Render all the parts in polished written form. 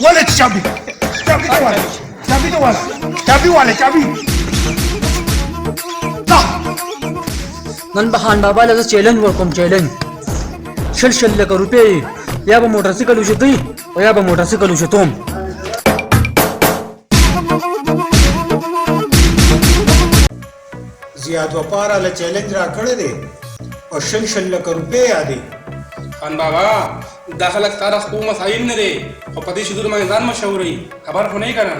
ولد شابي والا شابي والا نن به خان بابا له چیلنج ورکوم چیلنج شل لک روپے یا به موټر سایکل وشتي او یا به موټر سایکل وشتوم زیاد وپاره له چیلنج را کړی دی او شل لک روپے یادې خان بابا دا خلک تارا خو مسایل نه دي خو په دې شدور باندې ځان مشوري خبر خو نه کنه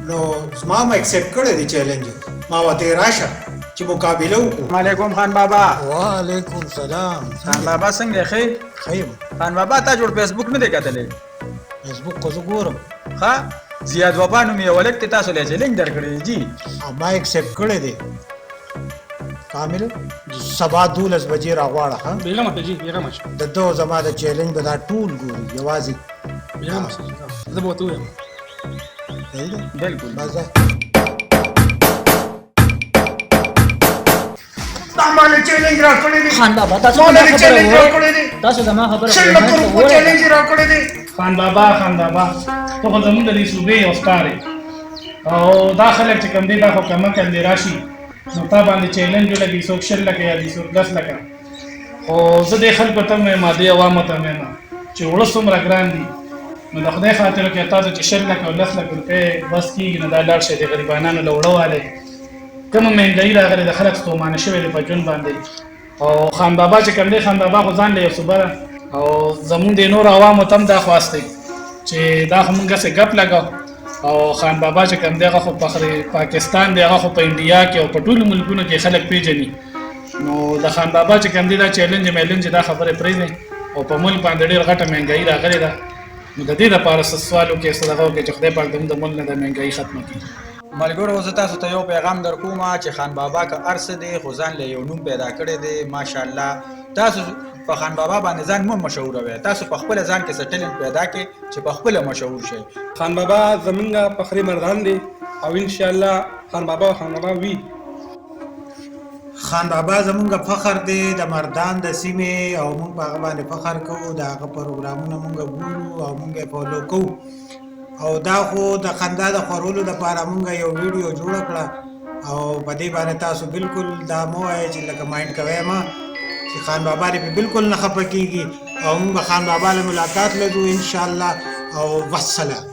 نو زما ما ایکسپټ کړی دی چیلنج ما وته راشه چې مقابله وکړو وعلیکم خان بابا. وعلیکم سلام خان بابا څنګه خیر؟ خیم خان بابا تا جوړ فیسبوک نه دی کتلی؟ فیسبوک کو زه ګورم ښه زیاد وفا نوم یې ولک ته تاسو له چیلنج درکړی جی او ما ایکسپټ کړی دی کامل سبا 12 بجې راغواړه ها بیغمه ته جی بیغمه شه د دو زما د چیلنج به دا ټول ګوري یوازې بیغمه شه زه به ورته ووایم صحیح ده بالکل. بس دا مال چیلنج را کړی دی خان بابا تاسو مال زما چیلنج را خبره کړی دی تاسو زما خبره شل لک روپو چیلنج را کړی دی خان بابا ته خو زمونږ د دې صوبې یو ستار یې او دا خلک چې کوم دی دا خو کمه کندې راشي نو تا باندې چیلنج ولګي څوک 10 لکه یا دي څوک 10 لکه خو زه دې خلکو ته وایم مادي عوامو ته وایم چې وړه څومره ګران دي نو د خدای خاطر کې تاسو چې 10 لکه او 10 لکه روپۍ بس کېږي نو دا لاړ شئ د غریبانانو له وړه والی کومه مهنګایي راغلې د خلک ستومانه شوی دی په ژوند باندې او خان بابا چې کوم دی خان بابا خو ځان له یو صوبه ده او زمونږ د نور عوامو ته هم دا خواست دی چې دا خو موږ هسې ګپ لګو او خان بابا چې کوم دی هغه خو فخر پاکستان دی هغه خو په انډیا کې او په ټولو ملکونو کې خلک پیژني نو د خان بابا چې کوم دی دا چیلنج میلنج دا خبرې پرېږدئ او په ملک باندې ډېر غټه مهنګایي راغلې ده نو د دې لپاره سوال وکړئ صدقه وکړئ چې خدای پاک زموږ د ملک نه د مهنګایي ختمه کړي ملګرو زه تاسو ته یو پیغام در کوم چې خان بابا که ارس دی خو ځان له یو نوم پیدا کړی دی ماشاءالله تاسو په خان بابا باندې ځان مو مشهور وي تاسو په خپل ځان کې څه ټیلنټ پیدا کړئ چې په خپل مشهور شئ خان بابا زمونږ فخري مردان دی او ان شاء الله خان بابا وي خان بابا زمونږ فخر دی د مردان د سیمې او مونږ په هغه باندې فخر کوو د هغه پروګرامونه مونږ ګورو او مونږ یې فالو کوو او دا خو د خندا د خورولو دپاره مونږ یو ویډیو جوړه کړه او په دې باندې تاسو بالکل دا مه وایئ چې لکه مایند کوئ ما چې خان بابا دې پې بالکل نه خفه کېږي او مونږ به خان بابا له ملاقات لرو انشاءالله او والسلام